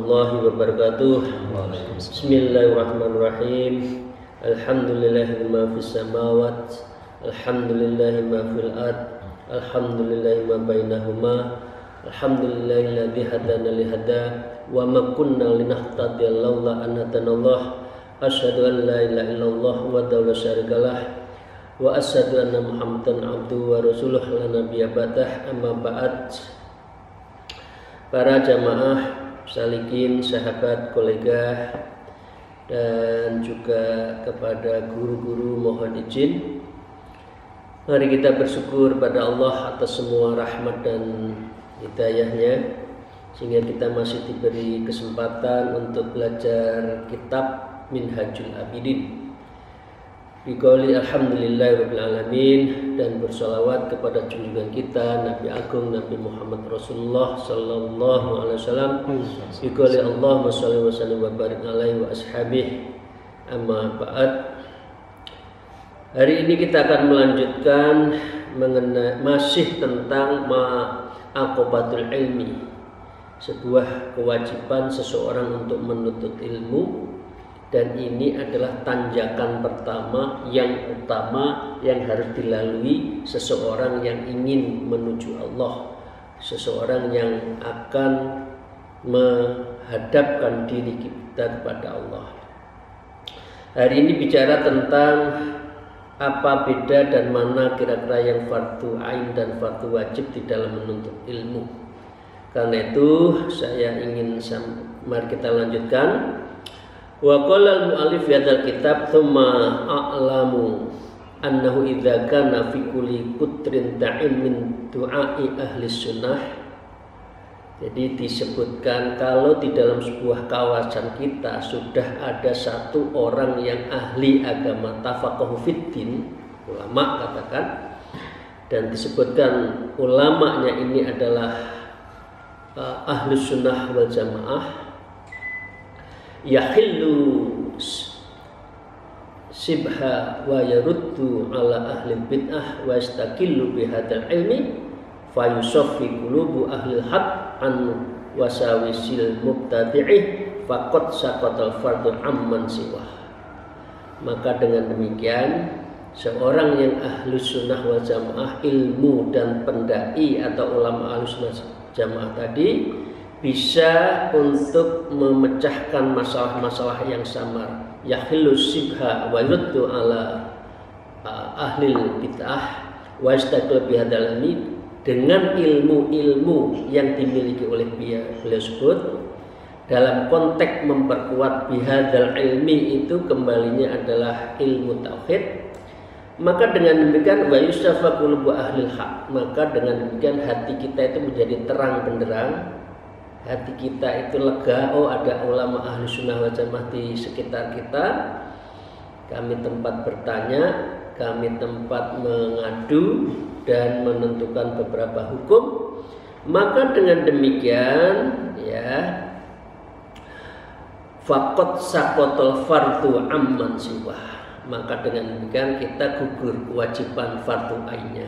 warahmatullahi wabarakatuh. Bismillahirrahmanirrahim. Alhamdulillahi ma fis samawati, alhamdulillahi ma fil ard, alhamdulillahi ma bainahuma, alhamdulillahilladzi hadana li hada wa ma kunna linahtadiya laula an hadanallah. Asyhadu an la ilaha illallah wahdahu la syarikalah wa asyhadu anna Muhammadan abduhu wa rasuluh la nabiyya ba'dah. Amma ba'd. Para jamaah salikin, sahabat, kolega, dan juga kepada guru-guru mohon izin, mari kita bersyukur pada Allah atas semua rahmat dan hidayahnya, sehingga kita masih diberi kesempatan untuk belajar kitab Minhajul Abidin. Biqauli alhamdulillahirabbil alamin, dan bersolawat kepada junjungan kita Nabi Agung Nabi Muhammad Rasulullah sallallahu alaihi wasallam. Biqauli Allahumma shalli wa sallim wa barik alaihi wa ashabihi. Amma ba'd. Hari ini kita akan melanjutkan mengenai masih tentang ma'aqobatul ilmi, sebuah kewajiban seseorang untuk menuntut ilmu. Dan ini adalah tanjakan pertama yang utama yang harus dilalui seseorang yang ingin menuju Allah, seseorang yang akan menghadapkan diri kita kepada Allah. Hari ini bicara tentang apa beda dan mana kira-kira yang fardu ain dan fardu wajib di dalam menuntut ilmu. Karena itu saya ingin mari kita lanjutkan. Wa qala al-mu'allif fi hadzal kitab tsumma a'lamu annahu idza kana fi kulli qutrin da'in min du'a'i ahli sunnah. Jadi disebutkan kalau di dalam sebuah kawasan kita sudah ada satu orang yang ahli agama, tafaqahu fiddin, ulama katakan, dan disebutkan ulamanya ini adalah ahli sunnah wal jamaah, yahillu sibha wa yaruddu ala ahli bid'ah wa yastakillu bihadzal ilmi fa yusaffi qulubu ahli haq an wasawisil mubtadi'ih faqad saqatal fardu amman siwah. Maka dengan demikian seorang yang ahlu sunnah wal jamaah, ilmu dan pendai atau ulama ahlu sunnah jamaah tadi bisa untuk memecahkan masalah-masalah yang samar. Yahillu sibha wa yuruddu ala ahli bid'ah wa yastaqil bihadzal ilmi, dengan ilmu-ilmu yang dimiliki oleh beliau sebut dalam konteks memperkuat bihadzal ilmi itu kembalinya adalah ilmu tauhid. Maka dengan demikian wa yusafa qulubu ahli haq, maka dengan demikian hati kita itu menjadi terang benderang. Hati kita itu lega, oh ada ulama ahli sunnah wal jamaah di sekitar kita, kami tempat bertanya, kami tempat mengadu dan menentukan beberapa hukum. Maka dengan demikian ya faqad saqatal fardu amman siwah, maka dengan demikian kita gugur kewajiban fardu ainnya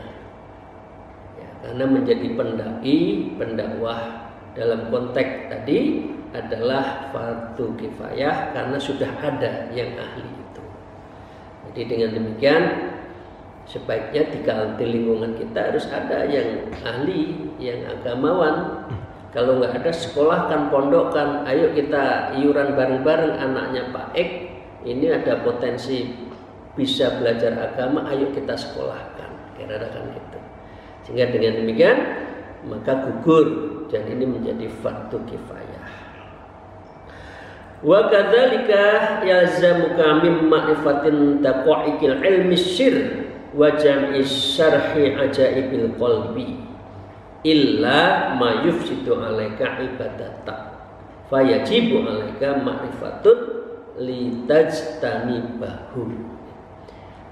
ya, karena menjadi pendai, pendakwah dalam konteks tadi adalah fardu kifayah karena sudah ada yang ahli itu. Jadi dengan demikian sebaiknya di lingkungan kita harus ada yang ahli, yang agamawan. Kalau nggak ada, sekolahkan, pondokkan. Ayo kita iuran bareng-bareng, anaknya Pak Ek ini ada potensi bisa belajar agama, ayo kita sekolahkan. Kira-kira kan gitu. Sehingga dengan demikian maka gugur, dan ini menjadi fardu kifayah. Wa kadzalika yalzamuka min ma'rifatin daqa'iqil ilmi syirr wa jam'i syarhi ajaibil qalbi illa ma yufsidu 'alaika ibadatak fayajibu 'alaika ma'rifatun litajtanibahu.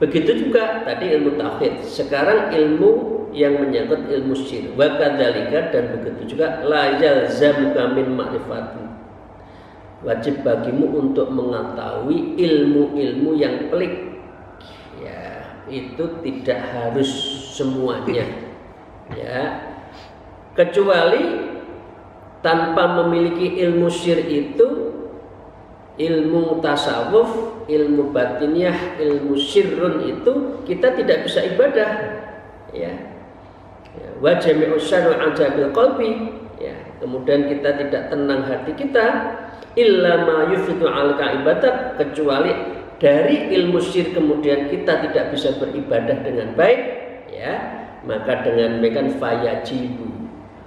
Begitu juga tadi ilmu tauhid, sekarang ilmu yang menyangkut ilmu syirk. Wa kadzalika, dan begitu juga la yalzamuka min ma'rifatin, wajib bagimu untuk mengetahui ilmu-ilmu yang pelik ya, itu tidak harus semuanya ya, kecuali tanpa memiliki ilmu syir itu, ilmu tasawuf, ilmu batiniah, ilmu syirrun itu, kita tidak bisa ibadah. Ya. Wa jami'u syar'i ajabil qalbi. Ya. Kemudian kita tidak tenang hati kita, illa ma yufidu alka ibadat, kecuali dari ilmu syir kemudian kita tidak bisa beribadah dengan baik. Ya. Maka dengan demikian fayajibu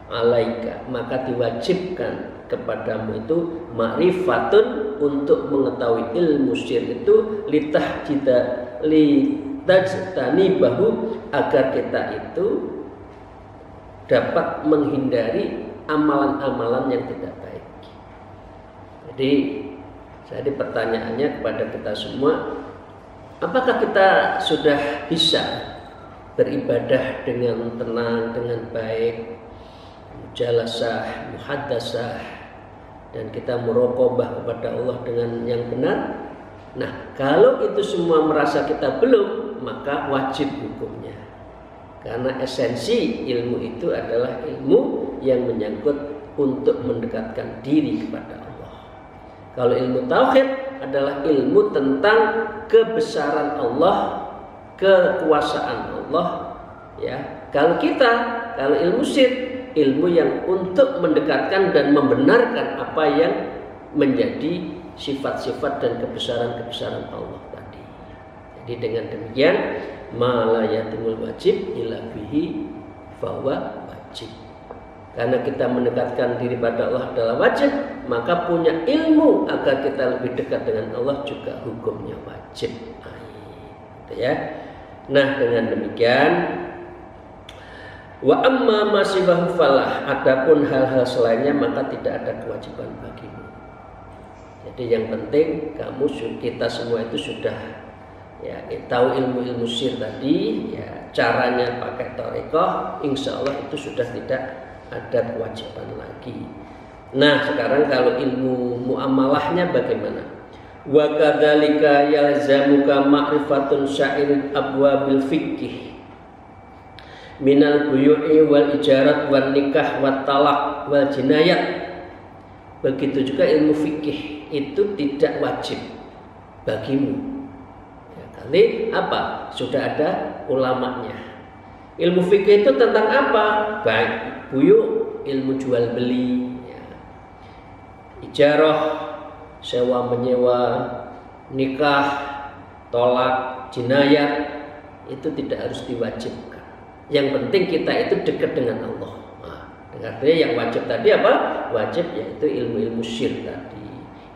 alaika, maka diwajibkan kepadamu itu ma'rifatun, untuk mengetahui ilmu syir itu, litajtanibahu, agar kita itu dapat menghindari amalan-amalan yang tidak baik. Jadi pertanyaannya kepada kita semua, apakah kita sudah bisa beribadah dengan tenang, dengan baik, mujalasah, muhaddasah, dan kita muraqabah kepada Allah dengan yang benar? Nah, kalau itu semua merasa kita belum, maka wajib hukumnya. Karena esensi ilmu itu adalah ilmu yang menyangkut untuk mendekatkan diri kepada Allah. Kalau ilmu tauhid adalah ilmu tentang kebesaran Allah, kekuasaan Allah. Ya, kalau ilmu syir, ilmu yang untuk mendekatkan dan membenarkan apa yang menjadi sifat-sifat dan kebesaran-kebesaran Allah tadi. Jadi dengan demikian, ma la yatimul wajib illa bihi fahuwa wajib. Karena kita mendekatkan diri pada Allah adalah wajib, maka punya ilmu agar kita lebih dekat dengan Allah juga hukumnya wajib. Gitu ya. Nah, dengan demikian, wa amma masibahu falah, adapun hal-hal selainnya maka tidak ada kewajiban bagimu. Jadi yang penting kita semua itu sudah ya tahu ilmu-ilmu syir tadi, ya caranya pakai thariqah, insya Allah itu sudah tidak ada kewajiban lagi. Nah, sekarang kalau ilmu muamalahnya bagaimana? Wa kadzalika yalzamuka ma'rifatun sya'iril abwabil fiqh minal buyu'i wal ijarat wal nikah wat talaq wal jinayat. Begitu juga ilmu fikih itu tidak wajib bagimu. Ya, kali apa? Sudah ada ulamanya. Ilmu fikih itu tentang apa? Baik buyu, ilmu jual beli, ya. Ijarah, sewa menyewa, nikah, tolak, jinayat, itu tidak harus diwajibkan. Yang penting kita itu dekat dengan Allah. Nah, artinya yang wajib tadi apa? Wajib yaitu ilmu-ilmu syir tadi.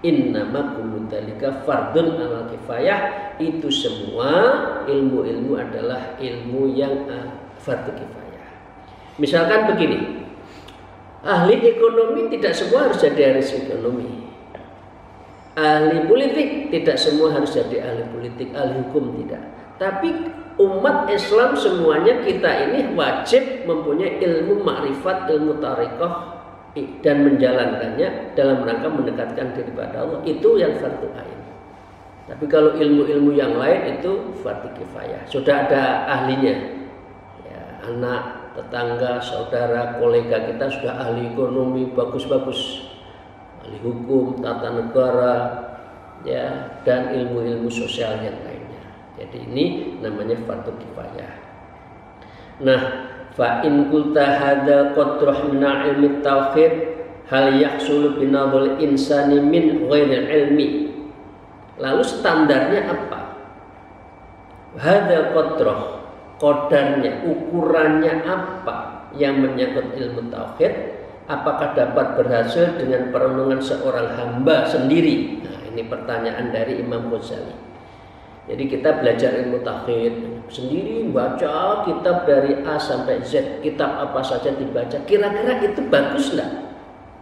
Innama kullu dzalika fardun 'alal kifayah. Itu semua ilmu-ilmu adalah ilmu yang fardu kifayah. Misalkan begini, ahli ekonomi tidak semua harus jadi ahli ekonomi. Ahli politik tidak semua harus jadi ahli politik, ahli hukum tidak. Tapi umat Islam semuanya kita ini wajib mempunyai ilmu makrifat, ilmu thariqah, dan menjalankannya dalam rangka mendekatkan diri pada Allah. Itu yang fardu ain. Tapi kalau ilmu-ilmu yang lain itu fardu kifayah. Sudah ada ahlinya, ya, anak, tetangga, saudara, kolega kita sudah ahli ekonomi bagus-bagus, ahli hukum, tata negara, ya, dan ilmu-ilmu sosial yang lainnya. Jadi ini namanya fardu kifayah. Nah, fa in qulta hadza qadrah min ilmi tauhid hal yahsulu binadhul insani min ghairi ilmi. Lalu standarnya apa? Hadza qadrah, qadarnya, ukurannya apa yang menyangkut ilmu tauhid? Apakah dapat berhasil dengan perenungan seorang hamba sendiri? Nah, ini pertanyaan dari Imam Ghazali. Jadi kita belajar ilmu tauhid sendiri, baca kitab dari A sampai Z, kitab apa saja dibaca, kira-kira itu bagus enggak?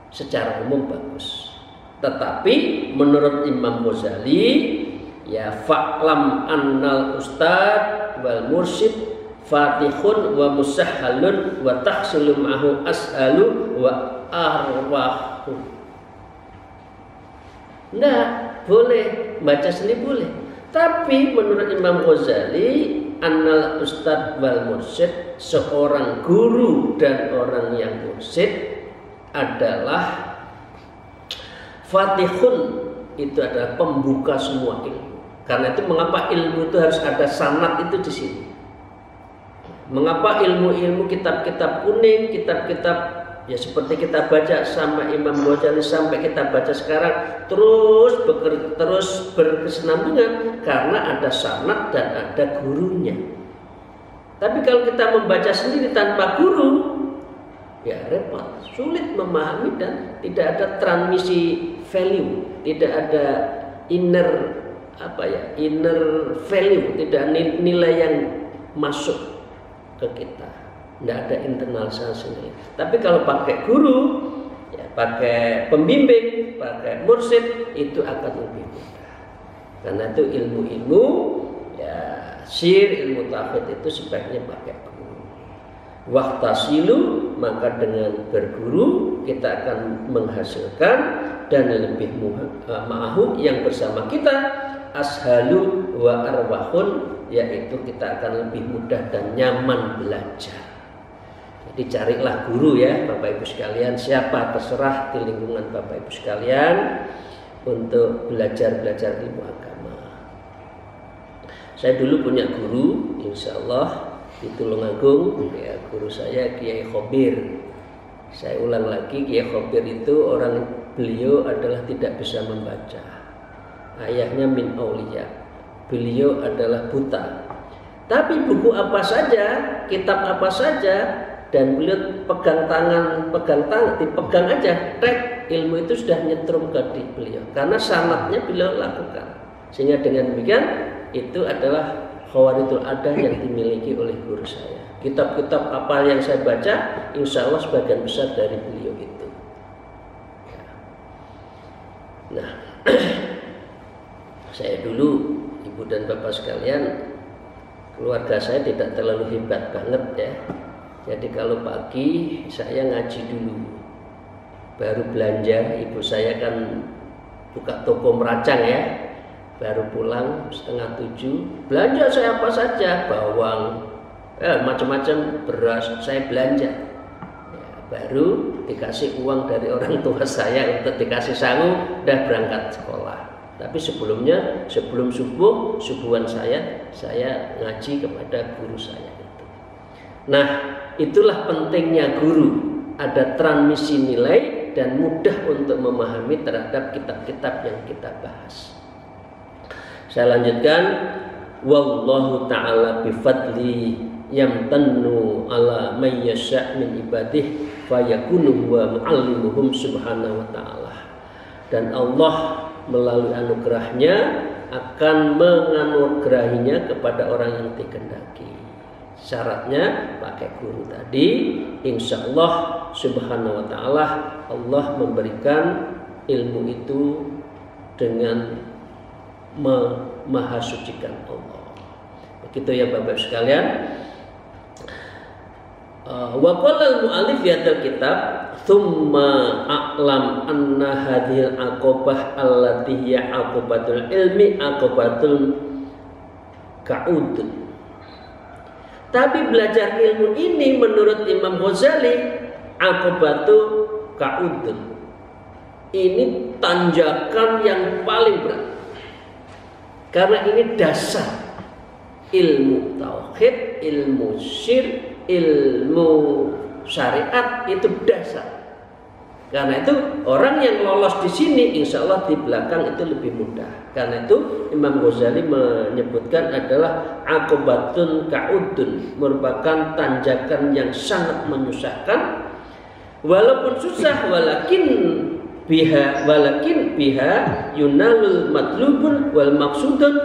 Secara umum bagus. Tetapi menurut Imam Ghazali, ya fa'lam annal ustad wal mursyid fatihun wa musahhalun wa tahsulu ma'hu as'alu wa arwahu. Nah, boleh baca sendiri boleh. Tapi menurut Imam Ghazali, annal ustad wal mursyid, seorang guru dan orang yang mursyid, adalah fatihun, itu adalah pembuka semua ilmu. Karena itu mengapa ilmu itu harus ada sanad itu di sini. Mengapa ilmu-ilmu kitab-kitab kuning, kitab-kitab ya seperti kita baca sama Imam Ghazali sampai kita baca sekarang terus berkesinambungan karena ada sanad dan ada gurunya. Tapi kalau kita membaca sendiri tanpa guru, ya repot, sulit memahami dan tidak ada transmisi value, tidak ada inner value, tidak ada nilai yang masuk ke kita, tidak ada internalisasi. Tapi kalau pakai guru, ya pakai pembimbing, pakai mursyid, itu akan lebih mudah. Karena itu ilmu-ilmu ya ilmu tauhid itu sebaiknya pakai guru. Waktasilu, maka dengan berguru kita akan menghasilkan dan lebih ma'ahu yang bersama kita ashalu wa arwahun, yaitu kita akan lebih mudah dan nyaman belajar. Jadi carilah guru ya Bapak Ibu sekalian, siapa terserah di lingkungan Bapak Ibu sekalian untuk belajar ilmu agama. Saya dulu punya guru, insya Allah di Tulungagung, ya guru saya Kiai Khobir. Saya ulang lagi, Kiai Khobir itu beliau adalah tidak bisa membaca. Ayahnya min auliya, beliau adalah buta. Tapi buku apa saja, kitab apa saja, dan beliau pegang tangan, dipegang aja, ilmu itu sudah nyetrum ke beliau. Karena sanadnya beliau lakukan. Sehingga dengan demikian itu adalah khawaridul adah yang dimiliki oleh guru saya. Kitab-kitab apa yang saya baca, insya Allah sebagian besar dari beliau itu. Nah, saya dulu, ibu dan bapak sekalian, keluarga saya tidak terlalu hebat banget ya. Jadi kalau pagi saya ngaji dulu, baru belanja. Ibu saya kan buka toko meracang ya, baru pulang 6:30, belanja saya apa saja, bawang, macam-macam, beras, saya belanja. Ya, baru dikasih uang dari orang tua saya untuk dikasih sangu, udah berangkat sekolah. Tapi sebelumnya, sebelum subuhan saya ngaji kepada guru saya itu. Nah, itulah pentingnya guru, ada transmisi nilai dan mudah untuk memahami terhadap kitab-kitab yang kita bahas. Saya lanjutkan, wallahu ta'ala bifadli yamtannu ala may yasha' min ibadih fayakunu wa mu'allimuhum subhanahu wa ta'ala. Dan Allah melalui anugerahnya akan menganugerahinya kepada orang yang dikehendaki. Syaratnya pakai guru tadi, insya Allah subhanahu wa ta'ala Allah memberikan ilmu itu dengan memahasucikan Allah. Begitu ya Bapak sekalian. Wa qala al-mu'allif fi hadzal kitab thumma a'lam anna hadhil aqobah allati hiya aqobatul ilmi aqobatul ka'ud. Tapi belajar ilmu ini menurut Imam Ghazali aqobatul ka'ud. Ini tanjakan yang paling berat. Karena ini dasar ilmu tauhid, ilmu syirk, ilmu syariat, itu dasar. Karena itu orang yang lolos di sini insya Allah di belakang itu lebih mudah. Karena itu Imam Ghazali menyebutkan adalah aqobatun ka'udun, merupakan tanjakan yang sangat menyusahkan. Walaupun susah, walakin biha yunalul matlubun wal maksudun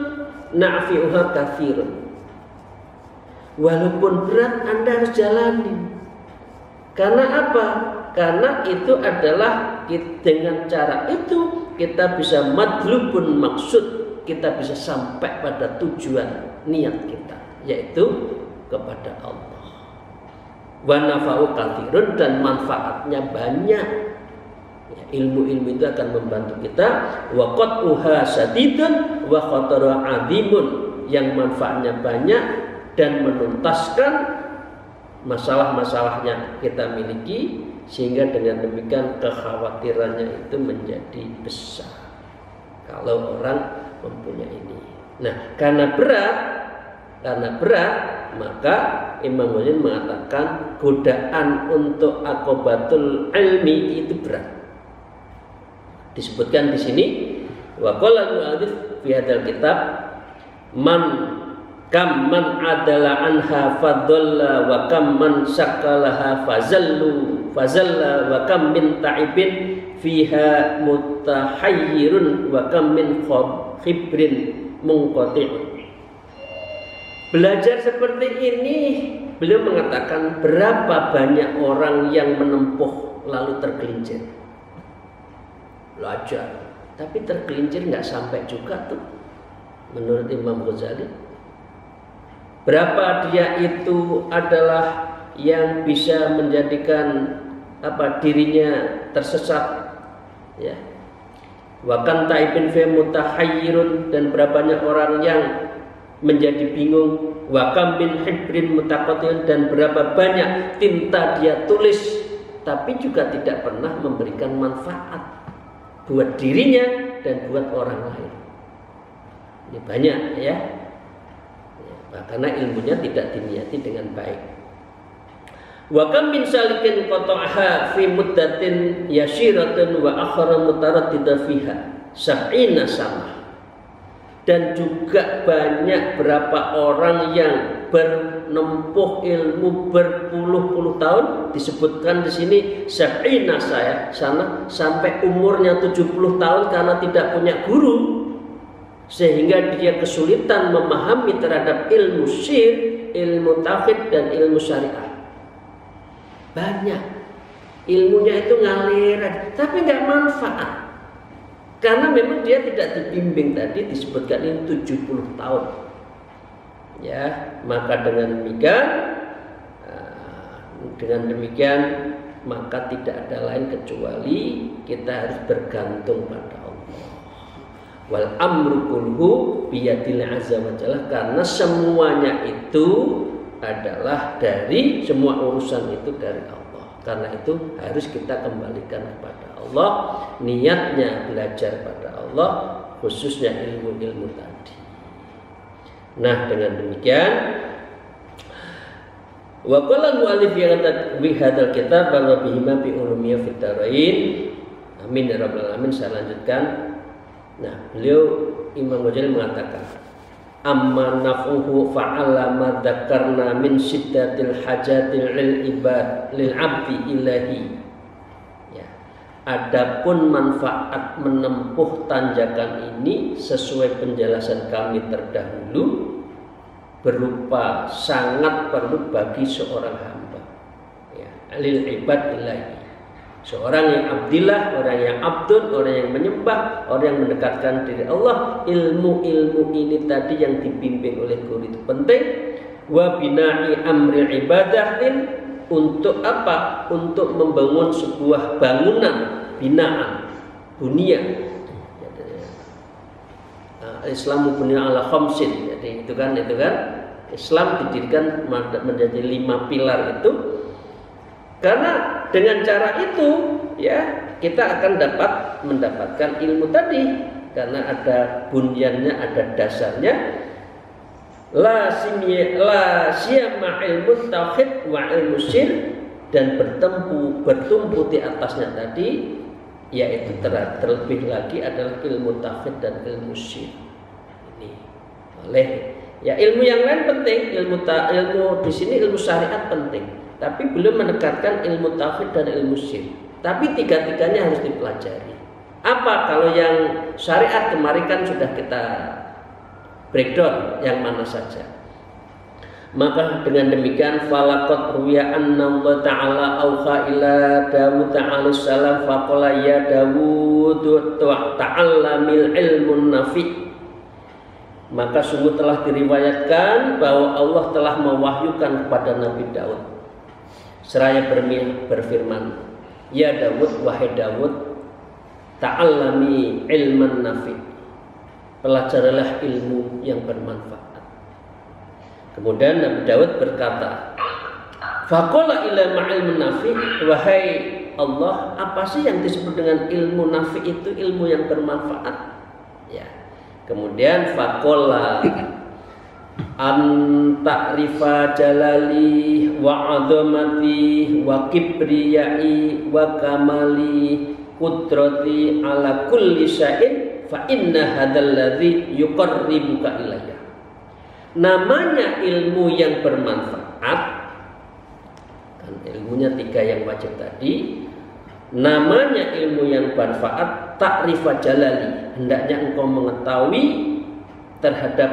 na'fi'uha katsirun. Walaupun berat Anda harus jalani. Karena apa? Karena itu adalah dengan cara itu kita bisa matlubun maksud, kita bisa sampai pada tujuan niat kita, yaitu kepada Allah. Wa nafa'u katsirun, dan manfaatnya banyak. Ilmu-ilmu itu akan membantu kita. Wa qat'uha sadidun wa khataru 'azimun, yang manfaatnya banyak dan menuntaskan masalah-masalahnya kita miliki, sehingga dengan demikian kekhawatirannya itu menjadi besar kalau orang mempunyai ini. Nah, karena berat maka Imam Ghazali mengatakan godaan untuk aqobatul ilmi itu berat. Disebutkan di sini wa qala al-mu'allif fi hadzal kitab man adalah anha fadalla wa kam man sakalaha fazalla wa kam min ta'ibin fiha mutahayyirun wa kam min khibrin munqati'. Belajar seperti ini, beliau mengatakan berapa banyak orang yang menempuh lalu tergelincir. Belajar, tapi tergelincir nggak sampai juga tuh, menurut Imam Ghazali. Berapa dia itu adalah yang bisa menjadikan dirinya tersesat, ya. Wa kan ta'ibin fi mutahayyirun, dan berapa banyak orang yang menjadi bingung. Wa kam min hibrin mutaqatin, dan berapa banyak tinta dia tulis tapi juga tidak pernah memberikan manfaat buat dirinya dan buat orang lain. Ini banyak, ya. Karena ilmunya tidak diniati dengan baik. Wa kam min salikin qata'aha fi muddatin yashiratin wa akhara mutaraddida fiha sab'ina sama. Dan juga banyak berapa orang yang menempuh ilmu berpuluh-puluh tahun, disebutkan di sini sab'ina sana sampai umurnya 70 tahun karena tidak punya guru, sehingga dia kesulitan memahami terhadap ilmu syir, ilmu tauhid dan ilmu syariah. Banyak ilmunya itu ngalir, tapi nggak manfaat karena memang dia tidak dibimbing. Tadi disebutkan ini 70 tahun, ya. Maka dengan demikian maka tidak ada lain kecuali kita harus bergantung pada Allah. Wal amru kulhu biyadil azza wa jalla, karena semuanya itu adalah dari semua urusan itu dari Allah. Karena itu harus kita kembalikan kepada Allah, niatnya belajar pada Allah, khususnya ilmu-ilmu tadi. Nah, dengan demikian wa qala al-mu'allif fi hadzal kitab wa bihima bi ulumiyya fid darain. Amin ya rabbal alamin. Saya lanjutkan. Nah, beliau Imam Ghazali mengatakan, amma nafuhu fa'ala ma dzakarna min syiddatil hajatil lil abdi ilahi. Ya. Adapun manfaat menempuh tanjakan ini sesuai penjelasan kami terdahulu berupa sangat perlu bagi seorang hamba. Ya, lil ibad ilahi. Seorang yang abdillah, orang yang abdun, orang yang menyembah, orang yang mendekatkan diri Allah. Ilmu-ilmu ini tadi yang dibimbing oleh guru itu penting. Wa bina'i amri ibadatin, untuk apa? Untuk membangun sebuah bangunan, binaan, bunia. Islamu bunia ala khamsin. Jadi itu kan Islam didirikan menjadi 5 pilar itu. Karena dengan cara itu, ya, kita akan mendapatkan ilmu tadi, karena ada bunyannya, ada dasarnya. La siyama ilmu tauhid wa ilmu syir, dan bertumpu di atasnya tadi, yaitu terlebih lagi adalah ilmu tauhid dan ilmu syir. Ini boleh. Ya, ilmu yang lain penting, ilmu di sini ilmu syariat penting. Tapi belum menekankan ilmu tauhid dan ilmu syir. Tapi tiga-tiganya harus dipelajari. Apa kalau yang syariat kemarin kan sudah kita breakdown yang mana saja. Maka dengan demikian falaqad ruya anna Allah ta'ala auha ila Dawud alaihi salam faqala ya Dawud ta'allamil ilmun nafi'. Maka sungguh telah diriwayatkan bahwa Allah telah mewahyukan kepada Nabi Daud seraya berfirman, ya Dawud, wahai Dawud, ta'allami ilman nafi', pelajarilah ilmu yang bermanfaat. Kemudian Nabi Daud berkata, Faqala ila ma'ilmun nafi, wahai Allah, apa sih yang disebut dengan ilmu nafi itu? Ilmu yang bermanfaat. Ya. Kemudian faqala an ta'rifa jalali wa 'azamati wa kibriyai wa kamali qudrati ala kulli syai'in fa inna hadzal ladzi yuqarribuka ilayya. Namanya ilmu yang bermanfaat. Ilmunya 3 yang wajib tadi. Namanya ilmu yang bermanfaat ta'rifa jalali, hendaknya engkau mengetahui terhadap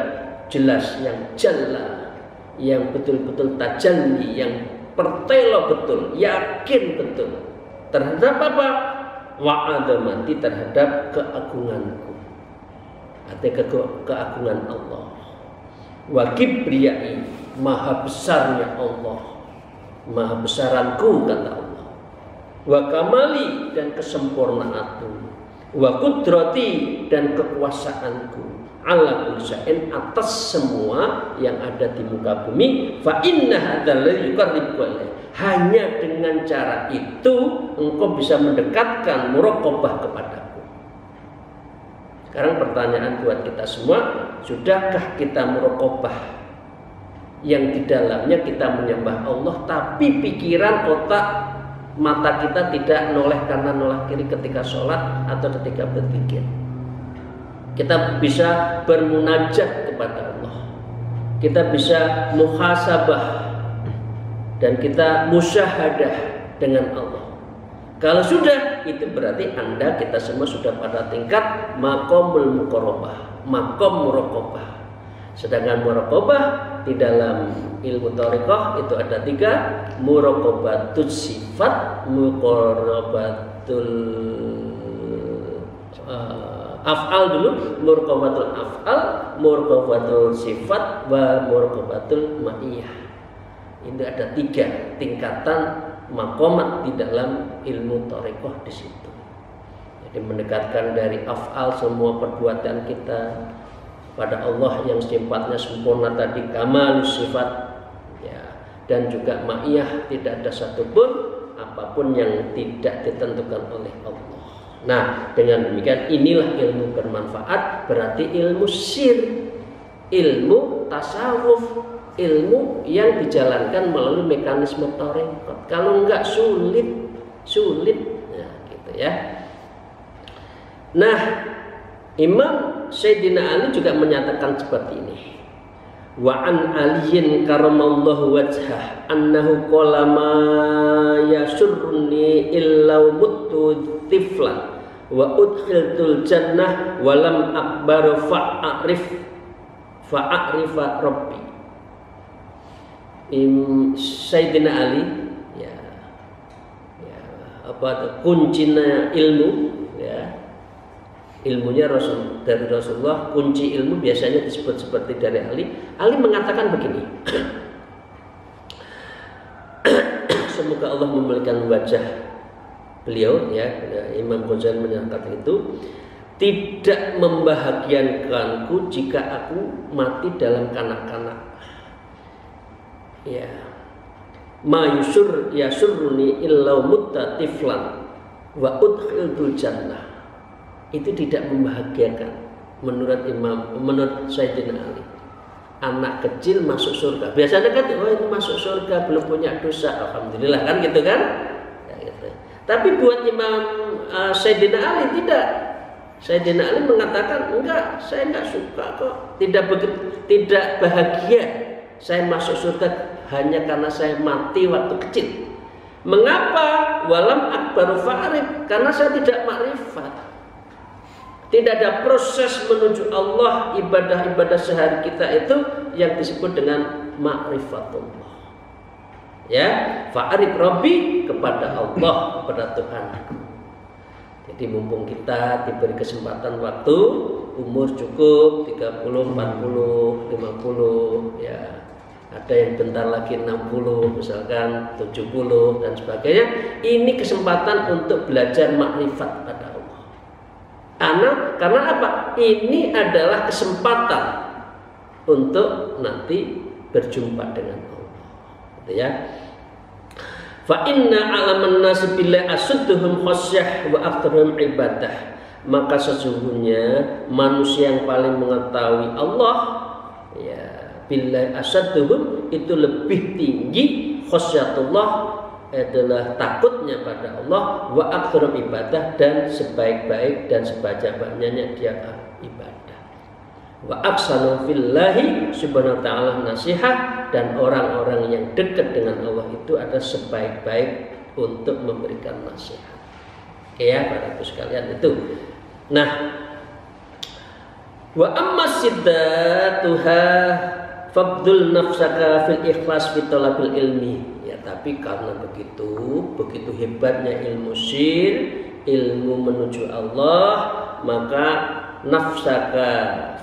jelas, yang jalla, yang betul-betul tajalli, yang pertelo betul, yakin betul terhadap apa? Wa'adamati, terhadap keagunganku, artinya keagungan Allah. Wa kibriyai, maha besarnya Allah, maha besaranku, kata Allah. Wa kamali, dan kesempurnaanku. Wa kudrati, dan kekuasaanku. Ala kulli syai'in, atas semua yang ada di muka bumi. Fa inna hadzal ladzi yuqarribuka ilayya. Hanya dengan cara itu engkau bisa mendekatkan muraqabah kepadaku. Sekarang pertanyaan buat kita semua, sudahkah kita muraqabah yang di dalamnya kita menyembah Allah, tapi pikiran, otak, mata kita tidak noleh kanan noleh kiri ketika sholat atau ketika berzikir? Kita bisa bermunajat kepada Allah, kita bisa muhasabah, dan kita musyahadah dengan Allah. Kalau sudah, itu berarti Anda, kita semua sudah pada tingkat maqamul muqarrabah, maqam muraqabah. Sedangkan muraqabah di dalam ilmu thariqah itu ada 3, muraqabatul sifat, muraqabatul af'al dulu, muraqabatul af'al, muraqabatul sifat, wa muraqabatul ma'iyah. Ini ada 3 tingkatan maqamat di dalam ilmu thariqah di situ. Jadi mendekatkan dari af'al, semua perbuatan kita, pada Allah yang sifatnya sempurna tadi, kamalus sifat, ya, dan juga ma'iyah, tidak ada satupun apapun yang tidak ditentukan oleh Allah. Nah, dengan demikian inilah ilmu bermanfaat, berarti ilmu sir, ilmu tasawuf, ilmu yang dijalankan melalui mekanisme thariqah. Kalau enggak sulit, ya, gitu ya. Nah, Imam Sayyidina Ali juga menyatakan seperti ini. Wa an aliyin karamallahu wajhah annahu qala ma yasurruni illa muttu tiflan wa udkhiltul jannah wa lam akbar fa'arifa rabbi. Sayyidina Ali, ya, apa kuncinya ilmu, ya. Ilmunya dari Rasulullah, kunci ilmu biasanya disebut seperti dari Ali. Ali mengatakan begini. Semoga Allah memberikan wajah beliau, ya, Imam Ghazali menyatakan itu, tidak membahagiakanku jika aku mati dalam kanak-kanak. Ya, ma yasurruni illa mutta tiflan wa udkhiltul jannah. Itu tidak membahagiakan menurut Sayyidina Ali. Anak kecil masuk surga. Biasanya kan, oh itu masuk surga belum punya dosa, alhamdulillah, kan gitu kan? Ya, gitu. Tapi buat Imam Sayyidina Ali tidak. Sayyidina Ali mengatakan, enggak, saya enggak suka kok. Tidak bahagia saya masuk surga hanya karena saya mati waktu kecil. Mengapa? Walam akbaru fa'arif, karena saya tidak makrifat. Tidak ada proses menuju Allah, ibadah-ibadah sehari kita itu yang disebut dengan ma'rifatullah. Ya, fa'arif rabbi, kepada Allah, kepada Tuhan. Jadi mumpung kita diberi kesempatan waktu, umur cukup 30, 40, 50, ya. Ada yang bentar lagi 60, misalkan 70 dan sebagainya. Ini kesempatan untuk belajar makrifat pada Allah. Karena apa? Ini adalah kesempatan untuk nanti berjumpa dengan Allah. Gitu ya. Fa inna alaman nasi billahi asudduhum khasyah wa aktsaruhum ibadah. Maka sesungguhnya manusia yang paling mengetahui Allah, ya, billahi asadduhum itu lebih tinggi khasyatullah adalah takutnya pada Allah, wa aktsaruhum ibadah, dan sebaik-baik dan sebanyak-banyaknya dia ibadah. Wa aqsanu fillahi subhanahu wa ta'ala nasihat, dan orang-orang yang dekat dengan Allah itu ada sebaik-baik untuk memberikan nasihat. Oke ya, para ibu sekalian itu. Nah, wa amma siddatuha fabdul nafsaka fil ikhlas fi talabil ilmi. Ya, tapi karena begitu hebatnya ilmu sir, ilmu menuju Allah, maka nafsaka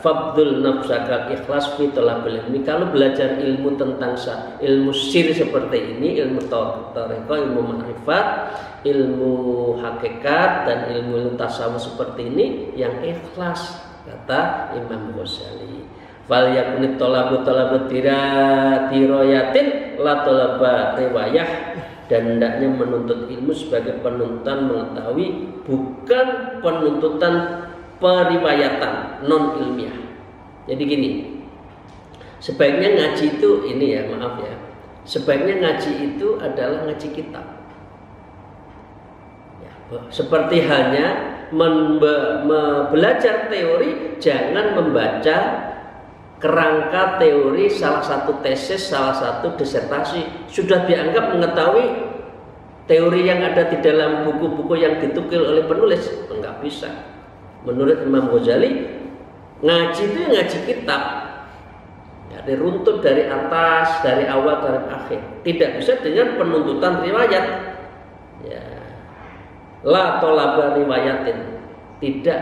fabdul nafsaka ikhlas fi talabil ilmi. Kalau belajar ilmu tentang ilmu sir seperti ini, ilmu tarekat, ilmu ma'rifat, ilmu hakikat, dan ilmu tasawuf seperti ini, yang ikhlas, kata Imam Ghazali. Fal yakuni talabu tiroyatin la talaba riwayah, dan hendaknya menuntut ilmu sebagai penuntutan mengetahui, bukan penuntutan periwayatan non ilmiah. Jadi gini, sebaiknya ngaji itu ini ya, maaf ya, sebaiknya ngaji itu adalah ngaji kitab. Ya, seperti halnya belajar teori, jangan membaca kerangka teori salah satu tesis, salah satu disertasi. Sudah dianggap mengetahui teori yang ada di dalam buku-buku yang ditukil oleh penulis, enggak bisa. Menurut Imam Ghazali, ngaji itu ngaji kitab, ya, diruntut dari atas, dari awal dari akhir. Tidak bisa dengan penuntutan riwayat. Ya. La tolaba riwayatin, tidak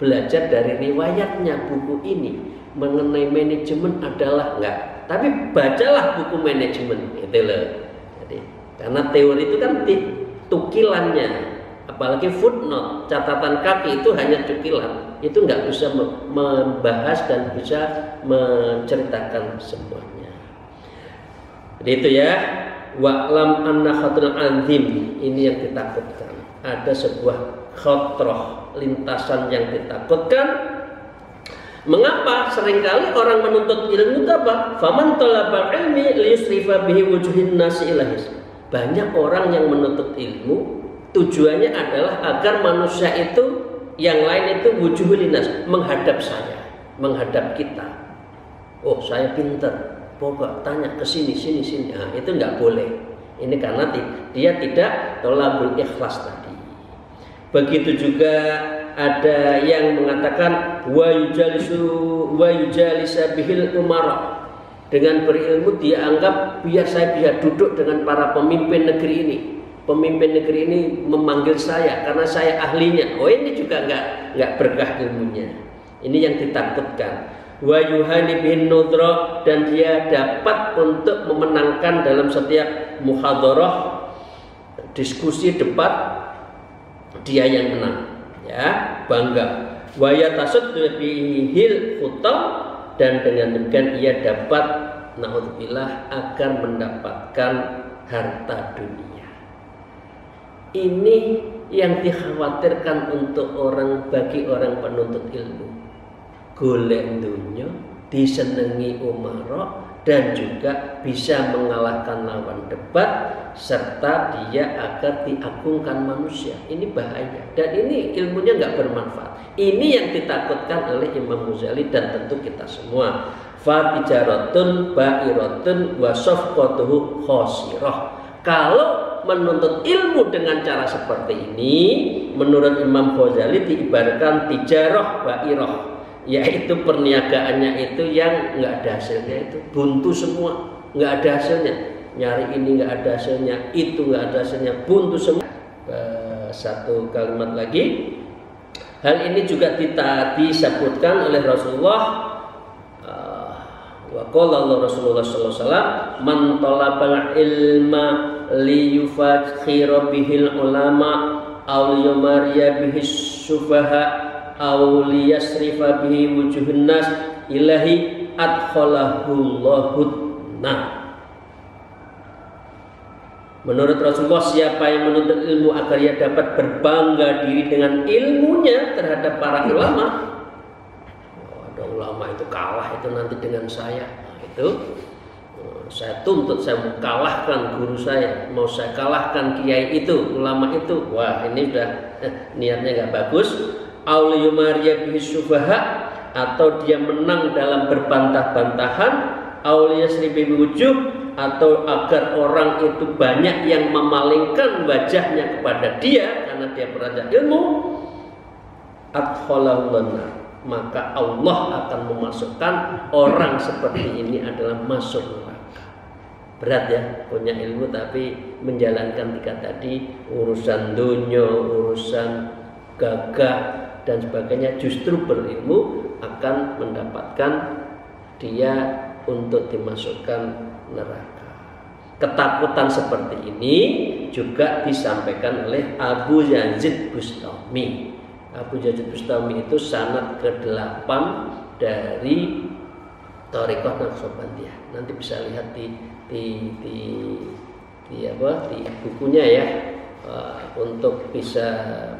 belajar dari riwayatnya buku ini mengenai manajemen adalah enggak. Tapi bacalah buku manajemen, gitu loh. Jadi, karena teori itu kan tukilannya. Apalagi footnote, catatan kaki itu hanya cukilan, itu nggak bisa membahas dan bisa menceritakan semuanya. Jadi itu ya, wa'lam anna khatrul azim, ini yang ditakutkan. Ada sebuah khatrah, lintasan yang ditakutkan. Mengapa seringkali orang menuntut ilmu itu apa? Faman talabal ilmi liyusrifa bihi wujuhin nasi ilahis. Banyak orang yang menuntut ilmu tujuannya adalah agar manusia itu, yang lain itu wujuhul linas, menghadap saya, menghadap kita. Oh, saya pintar, pokok tanya ke sini. Nah, itu nggak boleh. Ini karena dia tidak tolabul ikhlas tadi. Begitu juga ada yang mengatakan wa yujalisa bihil umara. Dengan berilmu dia anggap biar saya bisa duduk dengan para pemimpin negeri ini. Pemimpin negeri ini memanggil saya karena saya ahlinya. Oh, ini juga nggak berkah ilmunya. Ini yang ditakutkan. Wa yuhani bin nudra, dan dia dapat untuk memenangkan dalam setiap muhadharah, diskusi, debat, dia yang menang. Ya, bangga. Wa yatasuddu bihil khutam, dan dengan demikian ia dapat naudzubillah agar mendapatkan harta dunia. Ini yang dikhawatirkan bagi orang penuntut ilmu. Golek dunya, disenangi umara, dan juga bisa mengalahkan lawan debat, serta dia agar diagungkan manusia. Ini bahaya, dan ini ilmunya nggak bermanfaat. Ini yang ditakutkan oleh Imam Ghazali dan tentu kita semua. Fatijaratun ba'iratun wa safqatuhu khosirah. Kalau menuntut ilmu dengan cara seperti ini, menurut Imam Ghazali diibaratkan tijarah ba'irah, yaitu perniagaannya itu yang nggak ada hasilnya, itu buntu semua, nggak ada hasilnya. Nyari ini nggak ada hasilnya, itu nggak ada hasilnya, buntu semua. Satu kalimat lagi, hal ini juga disebutkan oleh Rasulullah. Wa qala Rasulullah sallallahu alaihi wasallam, man talabal ilma liyufakhira bihil ulama aw yumariya bihis sufaha aw liyasrifa bihi wujuhun nas ilahi adkhalahullahu nah. Menurut Rasulullah, siapa yang menuntut ilmu agar ia dapat berbangga diri dengan ilmunya terhadap para ulama, ada ulama itu kalah itu nanti dengan saya, itu saya tuntut, saya mau kalahkan guru saya, mau saya kalahkan kiai itu, ulama itu. Wah, ini udah niatnya nggak bagus. Auliyumariya bihi syubaha, atau dia menang dalam berbantah-bantahan. Auliyasribi wujuh, atau agar orang itu banyak yang memalingkan wajahnya kepada dia karena dia belajar ilmu. Adkhalahullah, maka Allah akan memasukkan orang seperti ini adalah masuk neraka. Berat ya, punya ilmu tapi menjalankan tiga tadi, urusan dunya, urusan gagah dan sebagainya, justru berilmu akan mendapatkan dia untuk dimasukkan neraka. Ketakutan seperti ini juga disampaikan oleh Abu Yazid Bustami. Abu Yazid Bustami itu sanad ke-8 dari Thariqah Naqsabandiyah. Nanti bisa lihat di bukunya ya, untuk bisa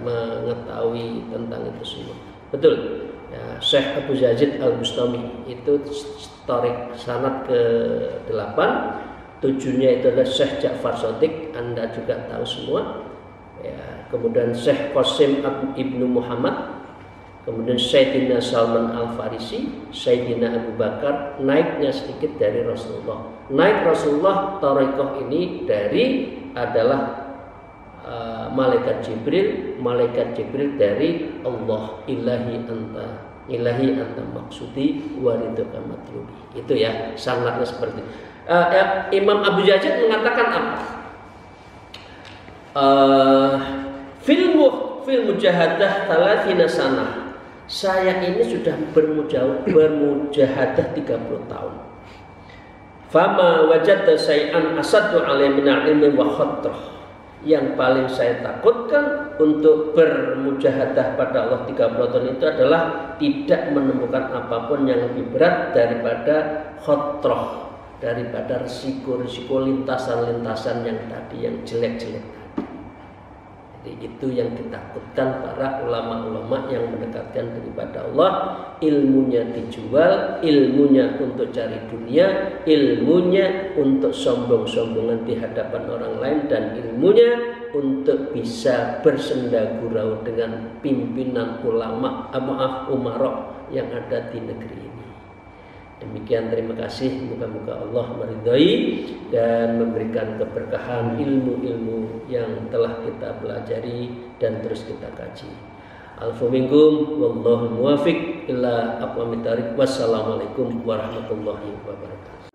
mengetahui tentang itu semua. Betul. Ya, Syekh Abu Yazid Al-Bustami itu Thariq sanad ke-8, tujuhnya itu adalah Syekh Ja'far Shadiq, Anda juga tahu semua ya. Kemudian Syekh Qasim Ibnu Muhammad, kemudian Sayyidina Salman Al-Farisi, Sayyidina Abu Bakar, naiknya sedikit dari Rasulullah. Naik Rasulullah Thariqah ini adalah malaikat Jibril dari Allah, ilahi anta maksudi wariduka matlubi. Itu ya sangatnya seperti Imam Abu Yazid mengatakan apa? Fil mujahadah 30 sanah, saya ini sudah bermujahadah 30 tahun. Fama wajadta syai'an asaddu alaihi minal ilmi wa khatrah. Yang paling saya takutkan untuk bermujahadah pada Allah 30 tahun itu adalah tidak menemukan apapun yang lebih berat daripada khotroh, daripada risiko-risiko lintasan-lintasan yang tadi, yang jelek-jelek tadi. Jadi itu yang ditakutkan para ulama-ulama yang mendekatkan diri kepada Allah. Ilmunya dijual, ilmunya untuk cari dunia, ilmunya untuk sombong-sombongan di hadapan orang lain, dan ilmunya untuk bisa bersendagurau dengan pimpinan umarok yang ada di negeri ini. Demikian, terima kasih. Moga-moga Allah meridhai dan memberikan keberkahan ilmu-ilmu yang telah kita pelajari dan terus kita kaji. Alfu minkum wallahu muwafiq ila aqwamit thariq. Wassalamualaikum warahmatullahi wabarakatuh.